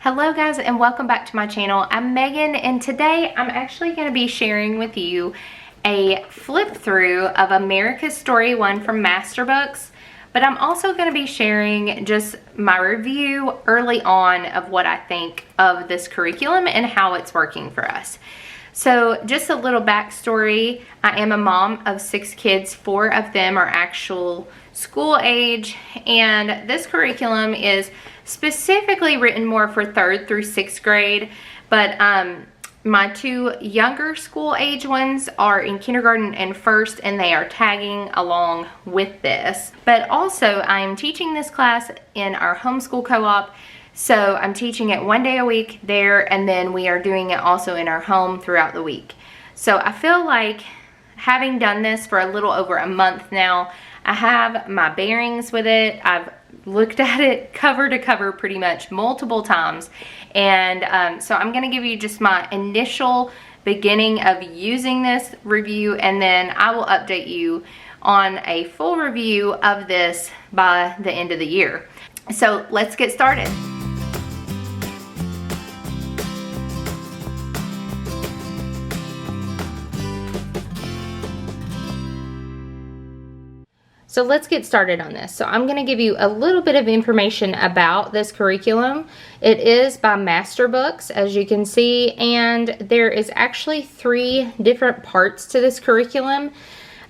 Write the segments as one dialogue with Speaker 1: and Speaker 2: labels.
Speaker 1: Hello guys, and welcome back to my channel. I'm Megan, and today I'm actually going to be sharing with you a flip through of America's Story 1 from Masterbooks, but I'm also going to be sharing just my review early on of what I think of this curriculum and how it's working for us. So just a little backstory. I am a mom of 6 kids. 4 of them are actual school age, and this curriculum is specifically written more for 3rd through 6th grade, but my 2 younger school age ones are in kindergarten and 1st, and they are tagging along with this. But also I'm teaching this class in our homeschool co-op, so I'm teaching it 1 day a week there, and then we are doing it also in our home throughout the week. So I feel like, having done this for a little over a month now, I have my bearings with it. I've looked at it cover to cover pretty much multiple times, and so I'm going to give you just my initial beginning of using this review, and then I will update you on a full review of this by the end of the year. So let's get started. So let's get started on this. So I'm going to give you a little bit of information about this curriculum. It is by Masterbooks, as you can see, and there is actually 3 different parts to this curriculum.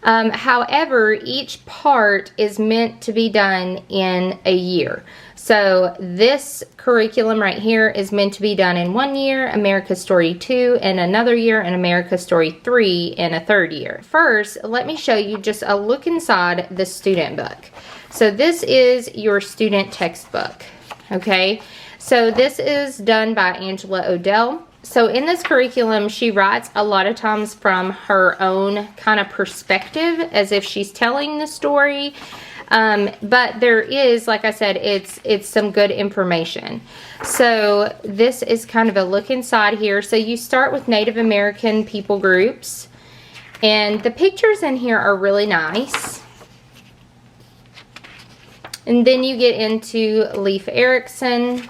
Speaker 1: However, each part is meant to be done in a year. So this curriculum right here is meant to be done in 1 year, America's Story 2 in another year, and America's Story 3 in a 3rd year. First, let me show you just a look inside the student book. So this is your student textbook, okay? So this is done by Angela Odell. So in this curriculum, she writes a lot of times from her own kind of perspective, as if she's telling the story. But there is, like I said, it's some good information. So this is kind of a look inside here. So you start with Native American people groups, and the pictures in here are really nice. And then you get into Leif Erikson.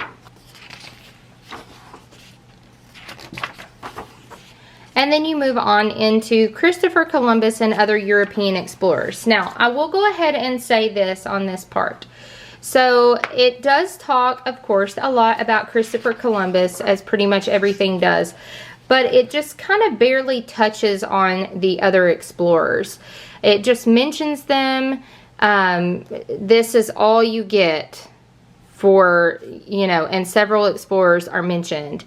Speaker 1: And then you move on into Christopher Columbus and other European explorers. Now, I will go ahead and say this on this part. So it does talk, of course, a lot about Christopher Columbus, as pretty much everything does. But it just kind of barely touches on the other explorers. It just mentions them. This is all you get for, and several explorers are mentioned.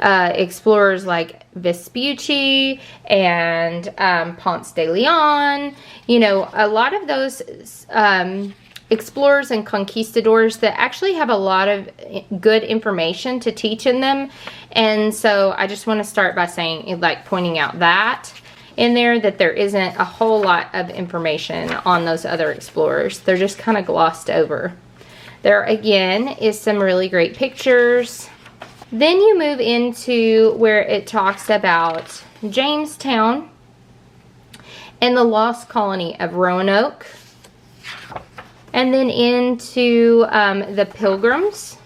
Speaker 1: Explorers like Vespucci and Ponce de Leon, a lot of those explorers and conquistadors that actually have a lot of good information to teach in them. And so I just want to start by saying, pointing out that in there, that there isn't a whole lot of information on those other explorers. They're just kind of glossed over. There again is some really great pictures. Then you move into where it talks about Jamestown and the lost colony of Roanoke. And then into the Pilgrims.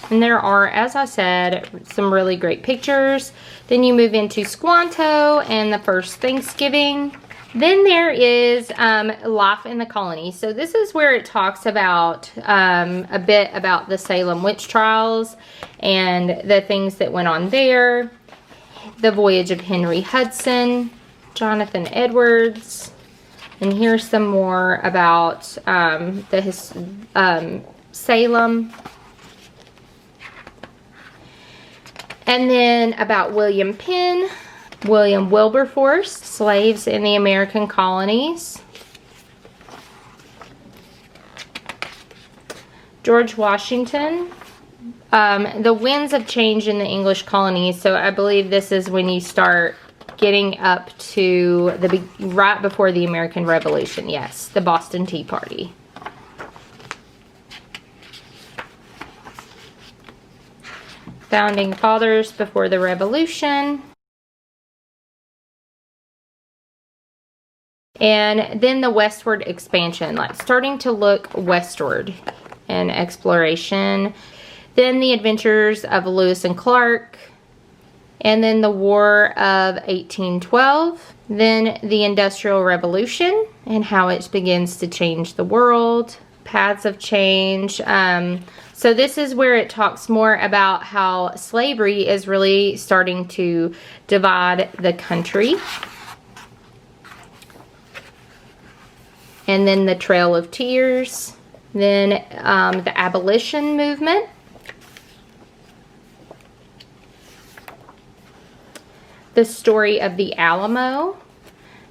Speaker 1: And there are, as I said, some really great pictures. Then you move into Squanto and the first Thanksgiving. Then there is life in the colony. So this is where it talks about a bit about the Salem witch trials and the things that went on there. The voyage of Henry Hudson, Jonathan Edwards. And here's some more about Salem. And then about William Penn. William Wilberforce, slaves in the American colonies. George Washington. The winds of change in the English colonies. So I believe this is when you start getting up to right before the American Revolution. Yes, the Boston Tea Party. Founding fathers before the Revolution. And then the westward expansion, like starting to look westward. and exploration. Then the adventures of Lewis and Clark. And then the War of 1812. Then the Industrial Revolution and how it begins to change the world. Paths of change. So this is where it talks more about how slavery is really starting to divide the country. And then the Trail of Tears. Then the abolition movement. The story of the Alamo.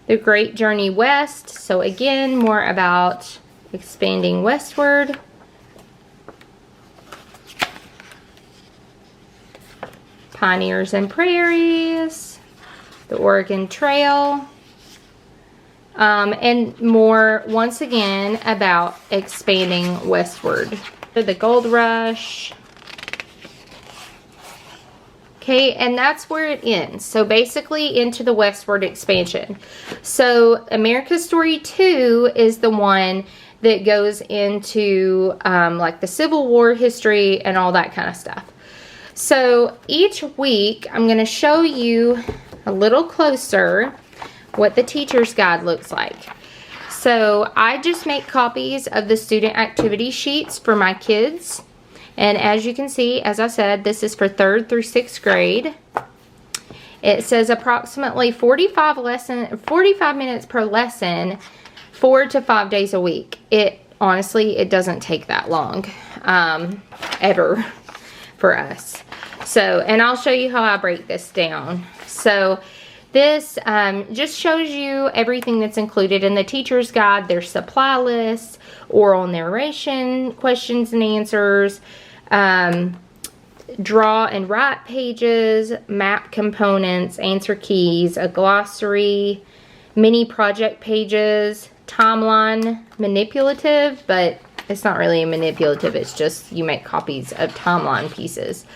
Speaker 1: The Great Journey West. So again, more about expanding westward. Pioneers and Prairies. The Oregon Trail. And more, once again, about expanding westward. The Gold Rush. Okay, and that's where it ends. So basically into the westward expansion. So America's Story 2 is the one that goes into like the Civil War history and all that kind of stuff. So each week I'm going to show you a little closer what the teacher's guide looks like. So I just make copies of the student activity sheets for my kids. And as you can see, as I said, this is for 3rd through 6th grade. It says approximately 45 minutes per lesson, 4 to 5 days a week. Honestly, it doesn't take that long, ever, for us. So, and I'll show you how I break this down. So, this just shows you everything that's included in the teacher's guide. There's supply lists, oral narration, questions and answers, draw and write pages, map components, answer keys, a glossary, mini project pages, timeline, manipulative, but it's not really a manipulative, it's just you make copies of timeline pieces.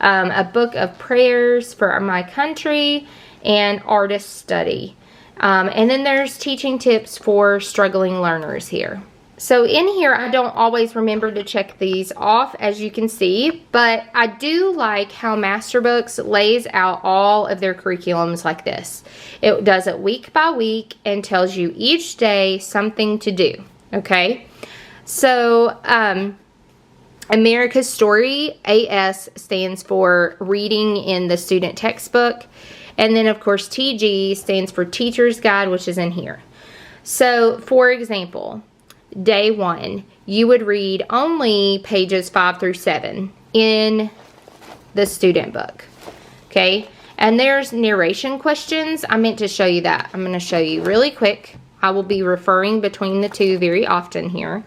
Speaker 1: A book of prayers for my country, and artist study. And then there's teaching tips for struggling learners here. So in here, I don't always remember to check these off, as you can see, but I do like how Masterbooks lays out all of their curriculums like this. It does it week by week and tells you each day something to do, okay? So, America's Story, AS, stands for Reading in the Student Textbook. And then, of course, TG stands for Teacher's Guide, which is in here. So, for example, day 1, you would read only pages 5 through 7 in the student book. Okay? And there's narration questions. I meant to show you that. I'm going to show you really quick. I will be referring between the two very often here.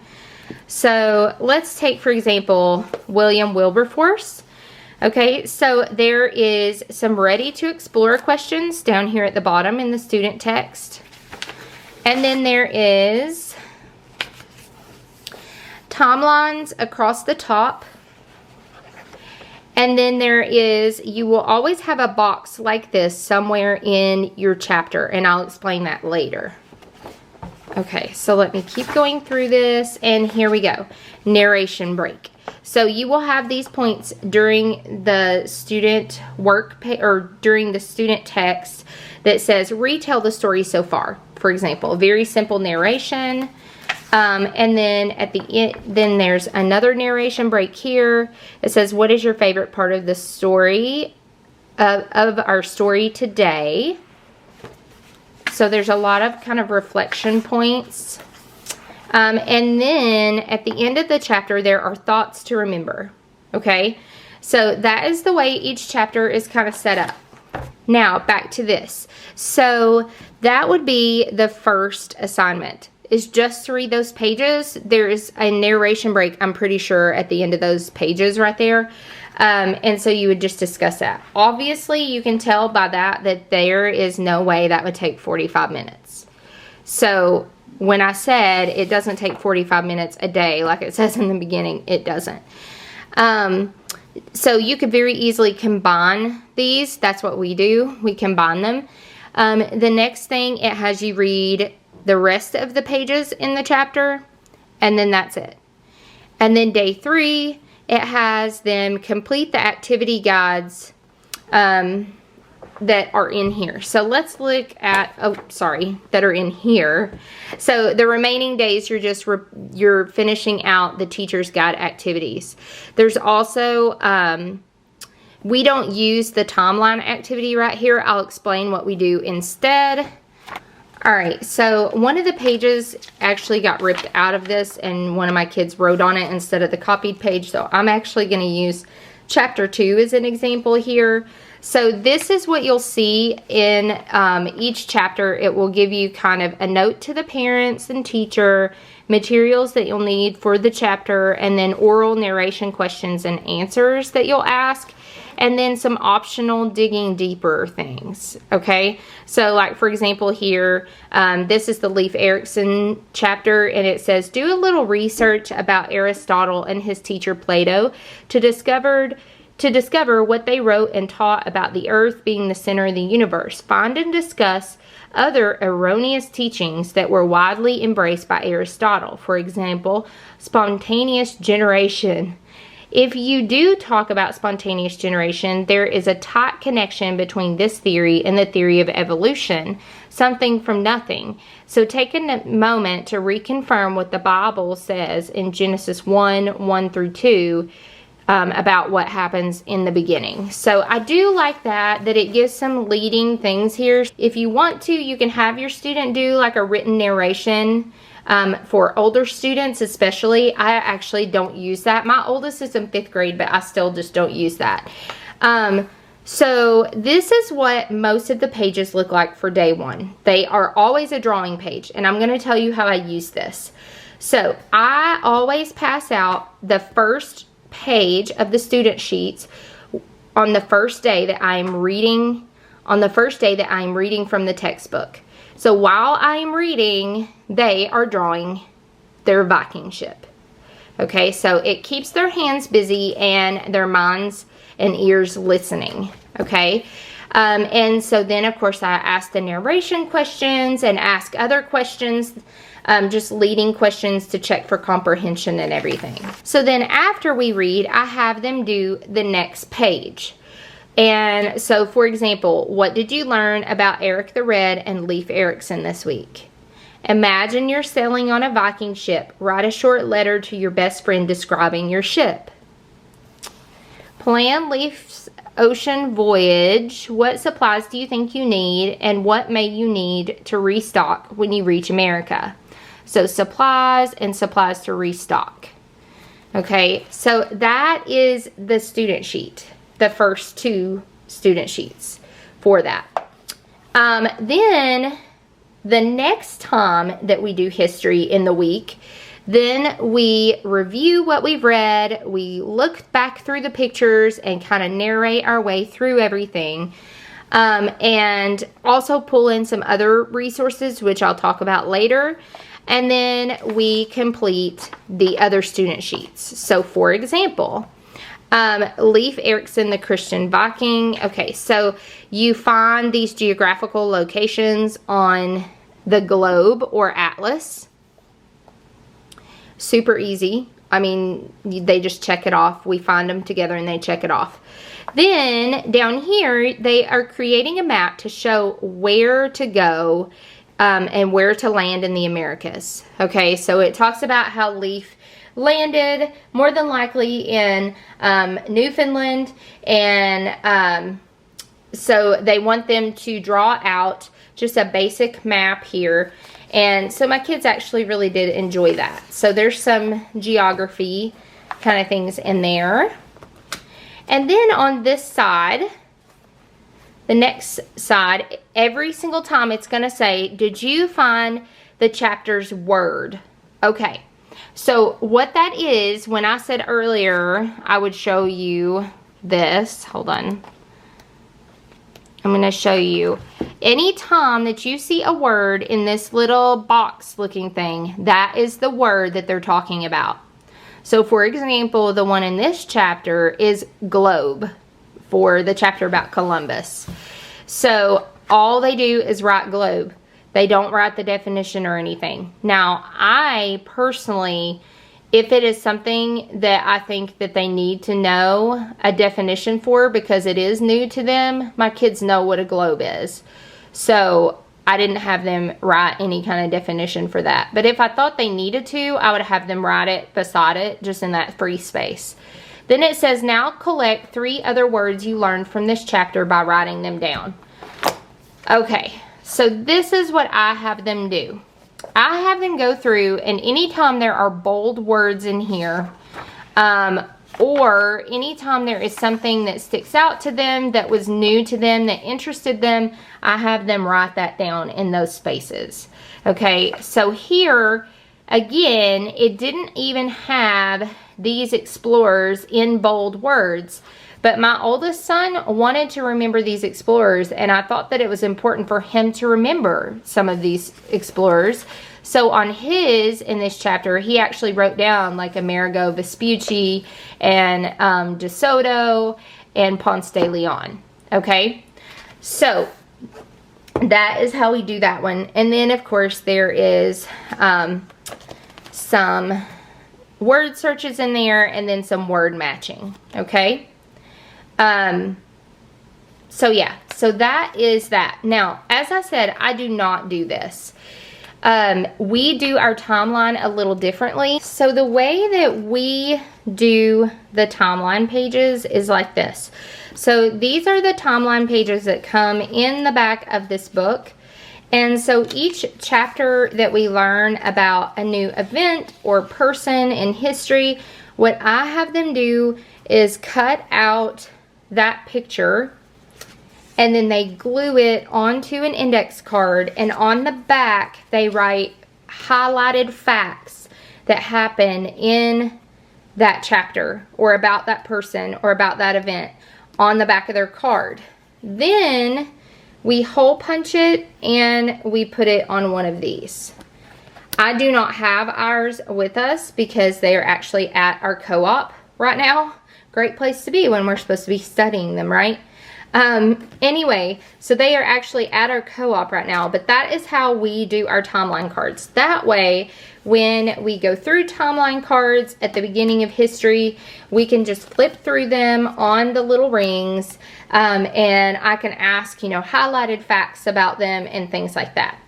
Speaker 1: So, let's take, for example, William Wilberforce. Okay, so there is some ready to explore questions down here at the bottom in the student text. And then there is timelines across the top. And then there is, you will always have a box like this somewhere in your chapter, and I'll explain that later. Okay, so let me keep going through this, and here we go. Narration break. So you will have these points during the student work or during the student text that says retell the story so far. For example, very simple narration. And then at the end, then there's another narration break here. It says, what is your favorite part of the story, of our story today? So there's a lot of kind of reflection points. And then at the end of the chapter, there are thoughts to remember. Okay, so that is the way each chapter is kind of set up. Now back to this. So that would be the first assignment, is just to read those pages. There is a narration break, I'm pretty sure, at the end of those pages right there. And so you would just discuss that. Obviously, you can tell by that there is no way that would take 45 minutes. So when I said it doesn't take 45 minutes a day, like it says in the beginning, it doesn't. So you could very easily combine these. That's what we do. We combine them. The next thing, it has you read the rest of the pages in the chapter, and then that's it. And then day 3, it has them complete the activity guides that are in here. So let's look at, that are in here. So the remaining days, you're finishing out the teacher's guide activities. There's also, we don't use the timeline activity right here. I'll explain what we do instead. All right, so one of the pages actually got ripped out of this, and one of my kids wrote on it instead of the copied page. So I'm actually going to use chapter 2 as an example here. So this is what you'll see in each chapter. It will give you kind of a note to the parents and teacher, materials that you'll need for the chapter, and then oral narration questions and answers that you'll ask, and then some optional digging deeper things, okay? So like, for example, here, this is the Leif Erikson chapter, and it says, do a little research about Aristotle and his teacher Plato to discover what they wrote and taught about the earth being the center of the universe. Find and discuss other erroneous teachings that were widely embraced by Aristotle. For example, spontaneous generation. If you do talk about spontaneous generation, there is a tight connection between this theory and the theory of evolution, something from nothing. So take a moment to reconfirm what the Bible says in Genesis 1 through 2, about what happens in the beginning. So I do like that it gives some leading things here. If you want to, you can have your student do like a written narration. For older students especially, I actually don't use that. My oldest is in 5th grade, but I still just don't use that. So this is what most of the pages look like for day 1. They are always a drawing page, and I'm going to tell you how I use this. So I always pass out the first page of the student sheets on the first day that I am reading, from the textbook. So while I am reading, they are drawing their Viking ship. Okay, so it keeps their hands busy and their minds and ears listening. Okay, and so then of course I ask the narration questions and ask other questions, just leading questions to check for comprehension and everything. So then after we read, I have them do the next page. And so, for example, what did you learn about Eric the Red and Leif Erikson this week? Imagine you're sailing on a Viking ship. Write a short letter to your best friend describing your ship. Plan Leif's ocean voyage. What supplies do you think you need, and what may you need to restock when you reach America? So supplies and supplies to restock. Okay, so that is the student sheet. The first 2 student sheets for that. Then the next time that we do history in the week, then we review what we've read, we look back through the pictures and kind of narrate our way through everything, and also pull in some other resources, which I'll talk about later. And then we complete the other student sheets. So for example, Leif Erikson, the Christian Viking. Okay, so you find these geographical locations on the globe or atlas. Super easy. I mean, they just check it off. We find them together and they check it off. Then down here, they are creating a map to show where to go and where to land in the Americas. Okay, so it talks about how Leif landed more than likely in Newfoundland, and so they want them to draw out just a basic map here, and so my kids actually really did enjoy that. So there's some geography kind of things in there. And then on this side, the next side, every single time it's going to say, did you find the chapter's word? Okay, so what that is, when I said earlier I would show you this, hold on. I'm going to show you. Anytime that you see a word in this little box looking thing, that is the word that they're talking about. So for example, the one in this chapter is globe, for the chapter about Columbus. So all they do is write globe. They don't write the definition or anything. Now, I personally if it is something that I think that they need to know a definition for because it is new to them, my kids know what a globe is. So I didn't have them write any kind of definition for that. But if I thought they needed to, I would have them write it beside it, just in that free space. Then it says, now collect 3 other words you learned from this chapter by writing them down. Okay, so this is what I have them do. I have them go through, and anytime there are bold words in here, or anytime there is something that sticks out to them, that was new to them, that interested them, I have them write that down in those spaces. Okay, so here, again, it didn't even have these explorers in bold words, but my oldest son wanted to remember these explorers, and I thought that it was important for him to remember some of these explorers. So on his, in this chapter, he actually wrote down like Amerigo Vespucci and De Soto and Ponce de Leon. Okay, so that is how we do that one. And then of course there is some word searches in there, and then some word matching. Okay, so yeah, so that is that. Now, as I said, I do not do this. We do our timeline a little differently. So the way that we do the timeline pages is like this. So these are the timeline pages that come in the back of this book. And so each chapter that we learn about a new event or person in history, what I have them do is cut out that picture, and then they glue it onto an index card, and on the back they write highlighted facts that happen in that chapter or about that person or about that event on the back of their card. Then we hole punch it and we put it on one of these. I do not have ours with us because they are actually at our co-op right now. Great place to be when we're supposed to be studying them, right? Anyway, so they are actually at our co-op right now, but that is how we do our timeline cards. That way, when we go through timeline cards at the beginning of history, we can just flip through them on the little rings, and I can ask, you know, highlighted facts about them and things like that.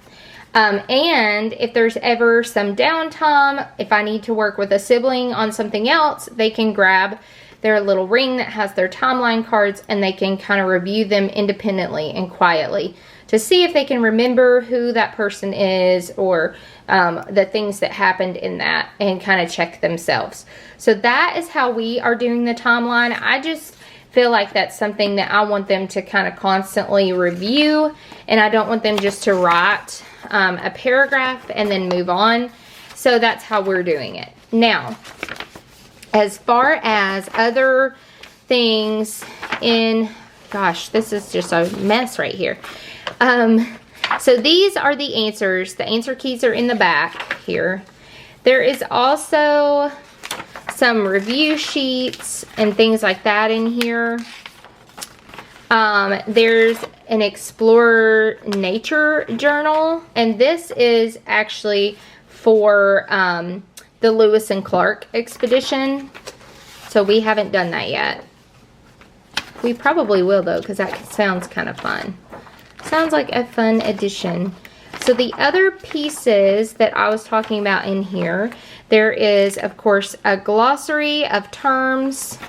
Speaker 1: And if there's ever some downtime, if I need to work with a sibling on something else, they can grab their little ring that has their timeline cards, and they can kind of review them independently and quietly to see if they can remember who that person is, or the things that happened in that, and kind of check themselves. So that is how we are doing the timeline. I just feel like that's something that I want them to kind of constantly review, and I don't want them just to write a paragraph and then move on. So that's how we're doing it. Now, as far as other things in, gosh, this is just a mess right here. So these are the answers. The answer keys are in the back here. There is also some review sheets and things like that in here. There's an Explorer Nature Journal, and this is actually for the Lewis and Clark expedition. So we haven't done that yet. We probably will though, because that sounds kind of fun. Sounds like a fun addition. So the other pieces that I was talking about in here, there is of course a glossary of terms,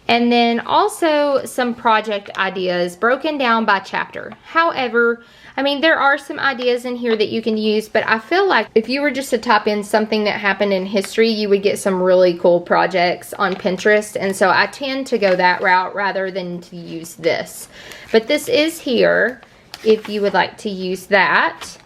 Speaker 1: and then also some project ideas broken down by chapter. However, I mean, there are some ideas in here that you can use, but I feel like if you were just to type in something that happened in history, you would get some really cool projects on Pinterest. And so I tend to go that route rather than to use this. But this is here if you would like to use that.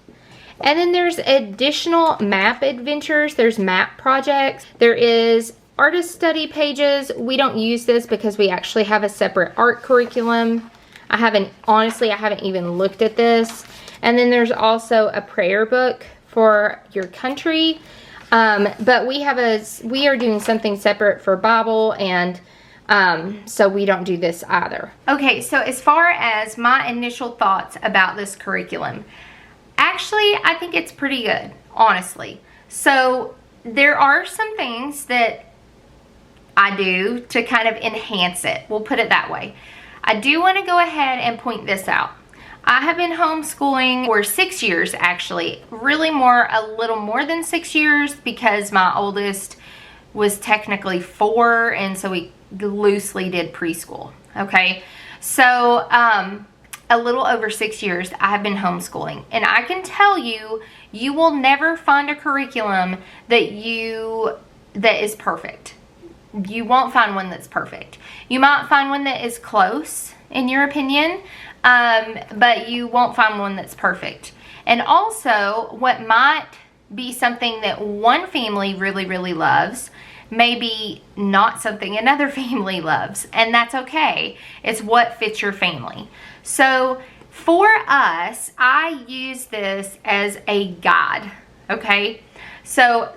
Speaker 1: And then there's additional map adventures. There's map projects. There is artist study pages. We don't use this because we actually have a separate art curriculum. Honestly, I haven't even looked at this. And then there's also a prayer book for your country. But we are doing something separate for Bible, and so we don't do this either. Okay, so as far as my initial thoughts about this curriculum, actually, I think it's pretty good, honestly. So there are some things that I do to kind of enhance it. We'll put it that way. I do want to go ahead and point this out. I have been homeschooling for 6 years, actually. Really a little more than 6 years, because my oldest was technically 4, and so we loosely did preschool. Okay, so a little over 6 years I have been homeschooling, and I can tell you, you will never find a curriculum that is perfect. You won't find one that's perfect. You might find one that is close in your opinion, but you won't find one that's perfect. And also, what might be something that one family really, really loves maybe not something another family loves, and that's okay. It's what fits your family. So for us, I use this as a guide, okay? So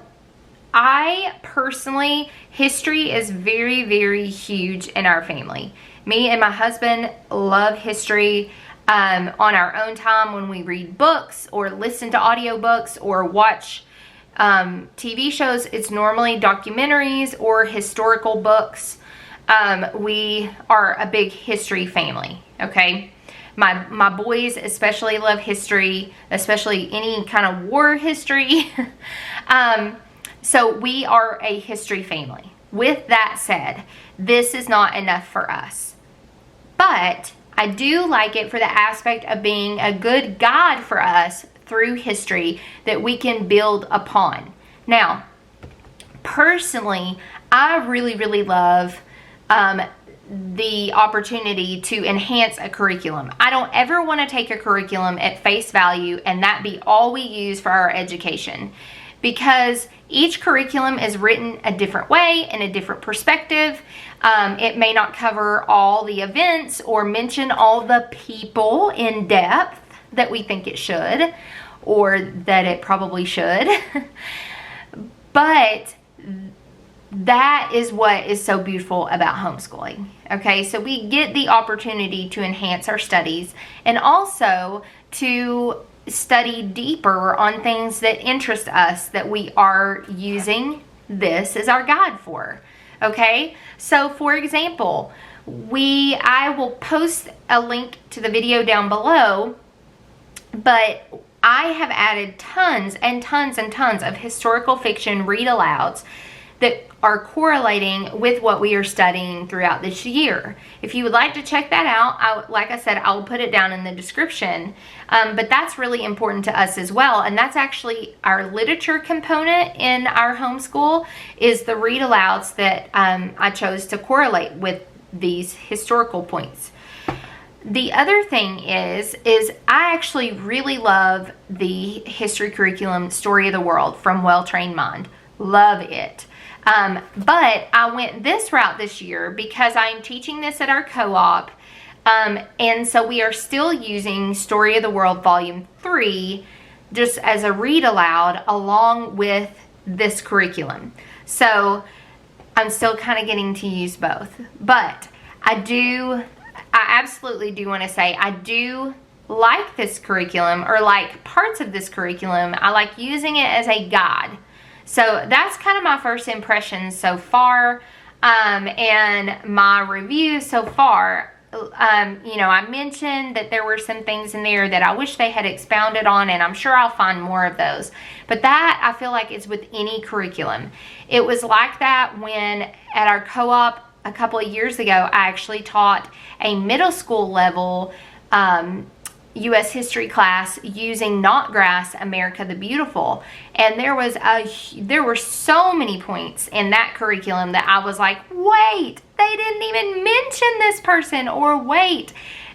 Speaker 1: I personally, history is very, very huge in our family. Me and my husband love history. On our own time, when we read books or listen to audiobooks or watch TV shows, it's normally documentaries or historical books. We are a big history family, okay? My boys especially love history, especially any kind of war history. So we are a history family. With that said, this is not enough for us. But I do like it for the aspect of being a good guide for us through history that we can build upon. Now, personally, I really, really love the opportunity to enhance a curriculum. I don't ever want to take a curriculum at face value and that be all we use for our education, because each curriculum is written a different way and a different perspective. It may not cover all the events or mention all the people in depth that we think it should, or that it probably should. But that is what is so beautiful about homeschooling. Okay, so we get the opportunity to enhance our studies and also to study deeper on things that interest us, that we are using this as our guide for. Okay, so for example, I will post a link to the video down below, but I have added tons and tons and tons of historical fiction read-alouds that are correlating with what we are studying throughout this year. If you would like to check that out, like I said, I'll put it down in the description. But that's really important to us as well. And that's actually our literature component in our homeschool, is the read-alouds that I chose to correlate with these historical points. The other thing is I actually really love the history curriculum Story of the World from Well Trained Mind. Love it. But I went this route this year because I'm teaching this at our co-op. And so we are still using Story of the World Volume 3 just as a read aloud along with this curriculum. So I'm still kind of getting to use both. But I absolutely do want to say I do like this curriculum, or like parts of this curriculum. I like using it as a guide. So that's kind of my first impressions so far, and my review so far. You know, I mentioned that there were some things in there that I wish they had expounded on, and I'm sure I'll find more of those. But that, I feel like, is with any curriculum. It was like that when at our co-op a couple of years ago, I actually taught a middle school level U.S. history class using Knotgrass, America the Beautiful. And there were so many points in that curriculum that I was like, wait, they didn't even mention this person, or wait,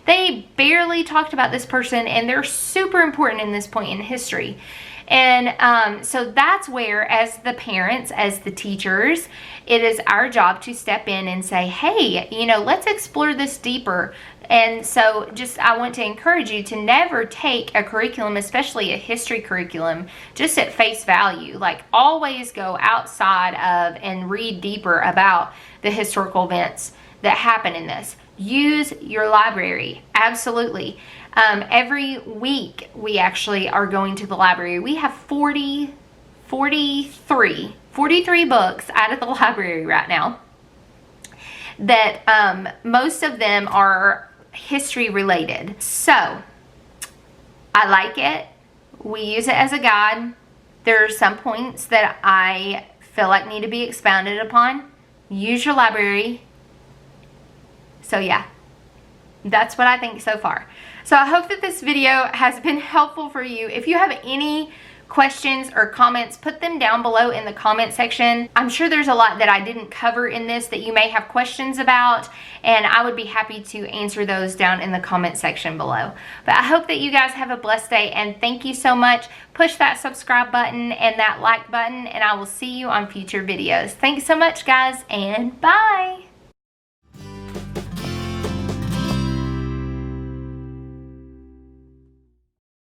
Speaker 1: they barely talked about this person, and they're super important in this point in history. And so that's where, as the parents, as the teachers, it is our job to step in and say, hey, you know, let's explore this deeper. And so I want to encourage you to never take a curriculum, especially a history curriculum, just at face value. Like, always go outside of and read deeper about the historical events that happen in this. Use your library, absolutely. Every week we actually are going to the library. We have 43 43 books out of the library right now that most of them are history related. So I like it. We use it as a guide. There are some points that I feel like need to be expounded upon. Use your library. So yeah, that's what I think so far. So I hope that this video has been helpful for you. If you have any questions or comments, put them down below in the comment section. I'm sure there's a lot that I didn't cover in this that you may have questions about, and I would be happy to answer those down in the comment section below. But I hope that you guys have a blessed day, and thank you so much. Push that subscribe button and that like button, and I will see you on future videos. Thanks so much, guys, and bye.